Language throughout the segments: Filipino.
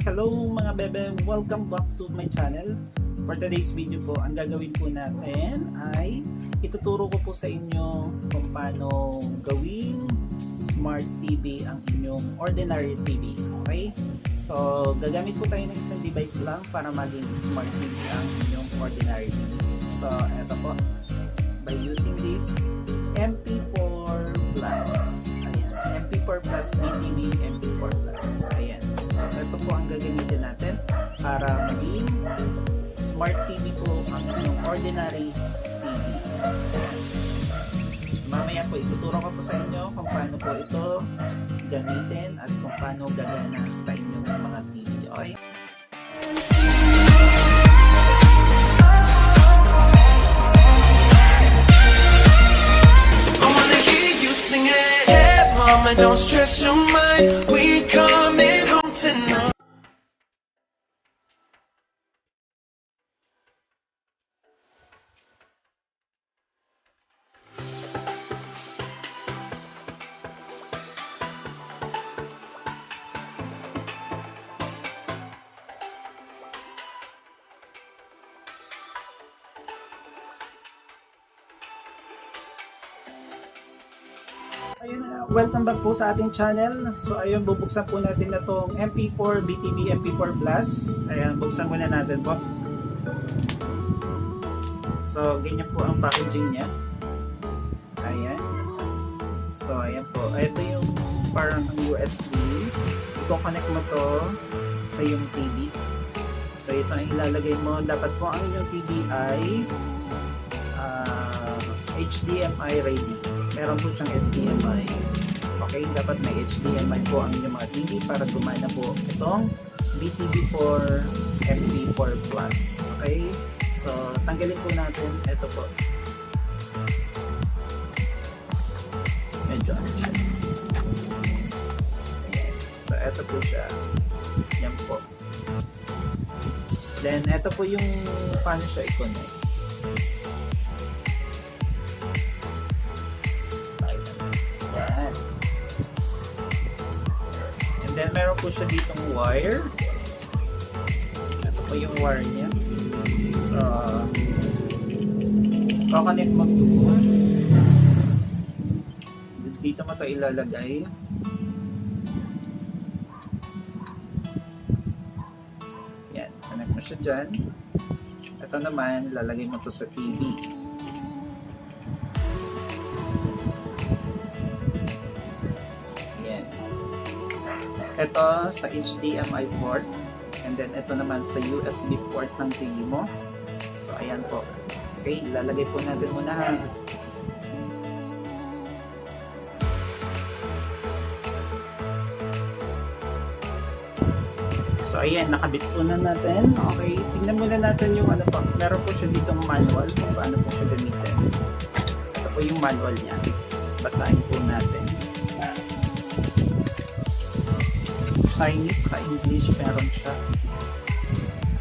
Hello mga bebe, welcome back to my channel. For today's video po, ang gagawin po natin ay ituturo ko po sa inyo kung paano gawing smart TV ang inyong ordinary TV. Okay? So, gagamit po tayo ng isang device lang para maging smart TV ang inyong ordinary TV. So, eto po. By using this MP4 Plus. Ayan. MP4 Plus BTV MP4 Plus. Ayan. So, ito po ang gagamitin natin para maging smart TV po ang inyong ordinary TV. Mamaya po ituturo ko po sa inyo kung paano po ito gamitin at kung paano gagana sa inyong mga TV. Okay? Mama, don't stress your mind. We coming home tonight. Ayun na, welcome back po sa ating channel. So ayun, bubuksan po natin na itong MP4 BTV MP4 Plus. Ayan, buksan muna natin po. So ganyan po ang packaging niya. Ayan. So ayan po, ito yung parang USB. I-connect mo to sa yung TV. So ito ang ilalagay mo. Dapat po ang inyong TV ay HDMI ready. Meron po siyang HDMI. Okay, dapat may HDMI po ang inyong mga TV para gumana po itong BTV4 MP4 Plus. Okay, so tanggalin po natin ito po. Medyo ano siya. Ayan. So ito po siya. Yan po. Then ito po yung paano siya i-connect. And then meron po siya ditong wire. Ito po yung wire niya. Kakanit mo doon. Dito mo ito ilalagay. Yan, connect mo siya dyan. Ito naman, lalagay mo ito sa TV. Ito sa HDMI port, and then ito naman sa USB port ng TV mo. So ayan po. Okay, ilalagay po natin muna ha. So ayan, nakabit po na natin. Okay, tingnan muna natin yung ano po. Meron po siya ditong manual kung paano po siya gamitin. Ito po yung manual niya. Basahin po natin. Chinese ka English meron siya.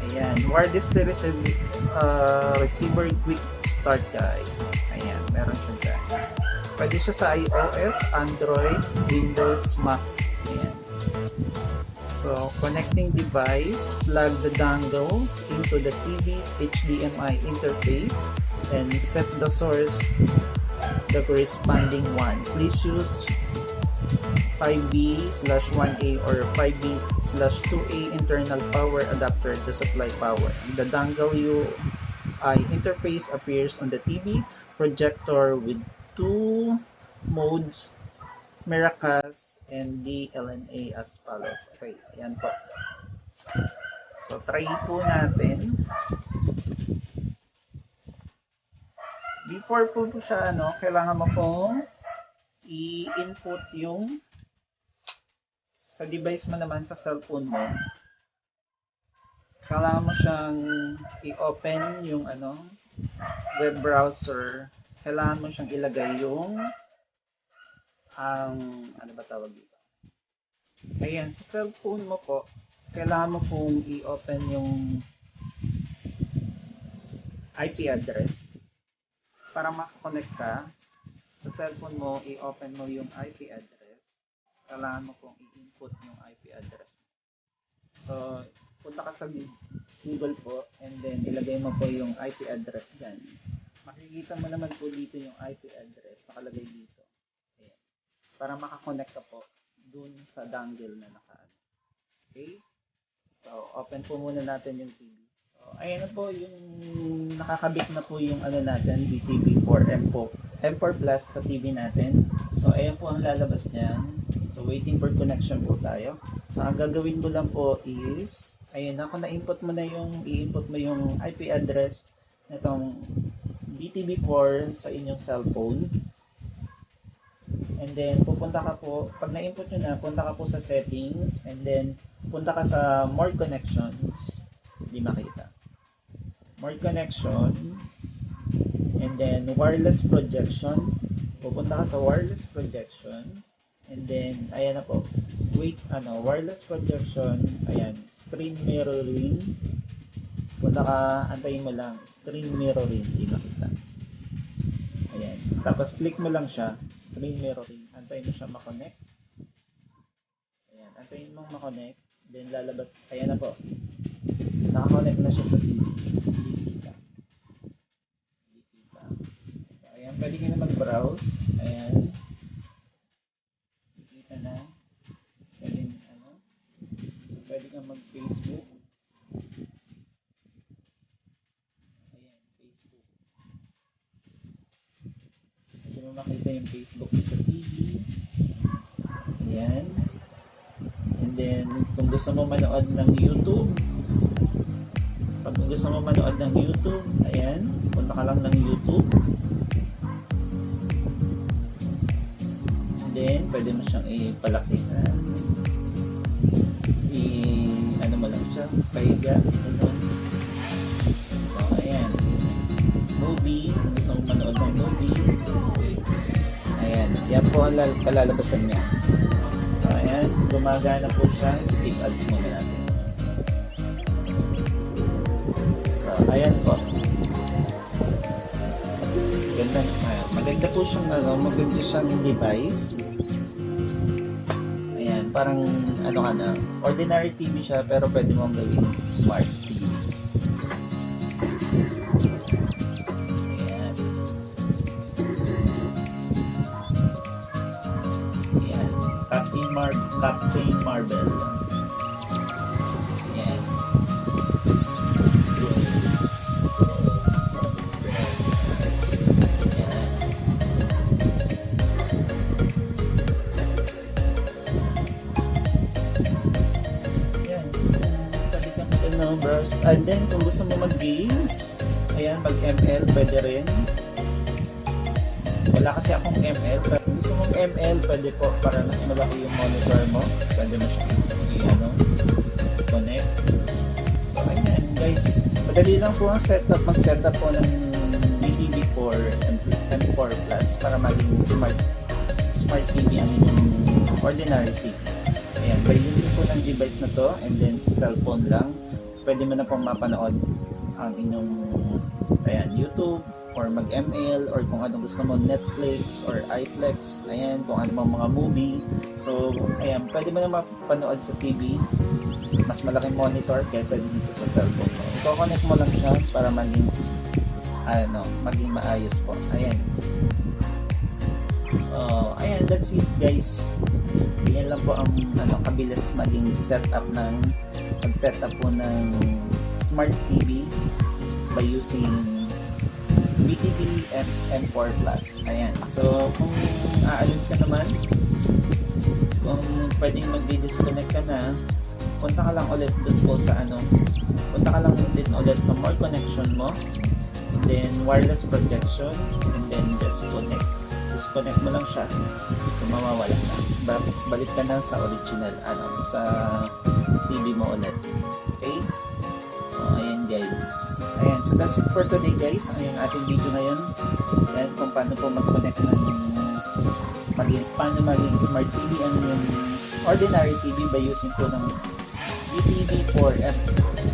Ayan, wire display receiver quick start guide. Ayan, meron siya dyan. Pwede siya sa iOS, Android, Windows, Mac. Ayan. So, connecting device, plug the dongle into the TV's HDMI interface and set the source the corresponding one. Please use 5B/1A or 5B/2A internal power adapter to supply power. The dongle UI interface appears on the TV projector with two modes, Miracast and DLNA as follows. Okay, ayan po. So, try po natin. Before po siya, kailangan mo pong i-input yung sa device mo naman sa cellphone mo. Kailangan mo siyang i-open yung web browser. Kailangan mo siyang ilagay yung ano ba tawag dito? Ayan, sa cellphone mo po, kailangan mo pong i-open yung IP address para makakonect ka. Sa cellphone mo, i-open mo yung IP address. Kailangan mo pong i-input yung IP address mo. So, pupunta ka sa Google po, and then ilagay mo po yung IP address dyan. Makikita mo naman po dito yung IP address, nakalagay dito. Ayan. Para makakonect ka po dun sa dongle na nakaano. Okay? So, open po muna natin yung TV. So, ayan na po yung nakakabit na po yung ano natin, DTV4 M4 Plus sa TV natin. So, ayan po ang lalabas niyan. So, waiting for connection po tayo. So, ang gagawin mo lang po is, ayun na, kung na-input mo na yung, i-input mo yung IP address nitong DTV4 sa inyong cellphone. And then, pupunta ka po, pag na-input nyo na, punta ka po sa settings, and then, punta ka sa more connections. Hindi makita. More connections, and then, wireless projection. Pupunta ka sa wireless projection, and then, ayan na po. Wait, wireless projection, ayan, screen mirroring. Punta ka, antayin mo lang, screen mirroring, hindi makita. Ayan, tapos click mo lang siya, screen mirroring, antayin mo siya makonect. Ayan, antayin mong makonect, then lalabas, ayan na po. Nakakonect na siya sa TV. Hindi kita. So, ayan, pwede ka na mag-browse. Ayan. Kita na. Pwede, so, pwede ka mag-Facebook. Ayan, Facebook. Pwede mo makita yung Facebook sa TV. Ayan. And then, kung gusto mo manood ng YouTube, pag gusto mo manood ng YouTube, ayan, punta ka lang ng YouTube. And then, pwede mo siyang ipalakihan. Ano mo lang siya, pahiga. Ganun. So, ayan. Movie, kung gusto mo manood ng movie. Ayan, yan po ang kalalabasan niya. So, ayan, gumagana po siya. Skip ads muna natin. So, ayan po. Ganda. Maganda po siyang, maganda siyang device. Ayan, parang, ka na, ordinary TV siya, pero pwede mong gawin smart TV. Ayan. Ayan. Captain Marvel. Ayan. Browse. And then, kung gusto mo mag-games, ayan, mag-ML, pwede rin. Wala kasi akong ML, pero kung gusto mong ML, pwede po, para mas malaki yung monitor mo. Pwede mo siya connect. So, ayan, guys. Madali lang po ang setup, mag-setup po ng DTV4 M4 Plus para maging smart TV ang inyong ordinary TV. Ayan, by using po ng device na to, and then sa cellphone lang, pwede mo na pong mapanood ang inyong YouTube or mag-ML or kung anong gusto mo, Netflix or iPlex, ayan, kung ano mga movie. So, ayan, pwede mo na mapanood sa TV, mas malaking monitor kaysa dito sa cellphone mo. I-connect mo lang siya para maging maayos po. Ayan. So, ayan, that's it guys. Yan lang po ang kabilis maging setup ng pag-setup po ng smart TV by using BTV M4 Plus. Ayan. So, kung aalis ka naman, kung pwedeng mag-disconnect ka na, punta ka lang ulit dun po sa punta ka lang din ulit sa more connection mo, and then wireless projection, and then just disconnect mo lang siya, so mawawala na. Balik ka na sa original sa TV mo ulit. Okay, so ayan guys, ayan, so that's it for today guys. Ayan ating video ngayon, ayan, kung paano po mag-connect paano maging smart TV ang yung ordinary TV by using po ng DTV4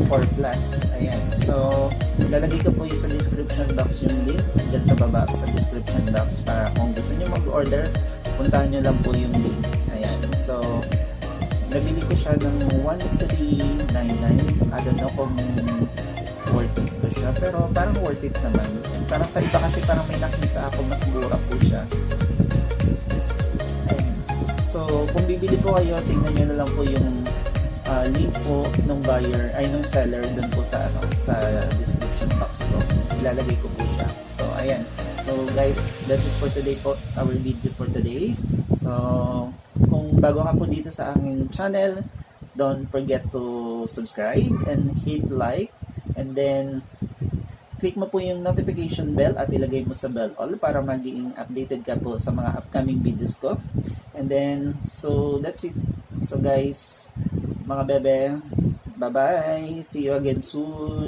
M4 Plus. Ayan. So, lalagay ko po yung sa description box yung link dyan sa baba sa description box para kung gusto nyo mag-order, puntahan nyo lang po yung link. Ayan. So, Nabili ko siya ng 1399. I don't know kung worth it ba siya, pero parang worth it naman. Parang sa iba kasi parang may nakita ako mas mura po siya. Ayan. So, kung bibili po kayo, tingnan nyo na lang po yung link po ng buyer, ay ng seller dun po sa description box ko. Ilalagay ko po siya. So, ayan. So, guys, that's it for today po, our video for today. So, kung bago ka po dito sa aking channel, don't forget to subscribe and hit like, and then click mo po yung notification bell at ilagay mo sa bell all para maging updated ka po sa mga upcoming videos ko. And then, so that's it. So guys, mga bebe, bye bye, see you again soon.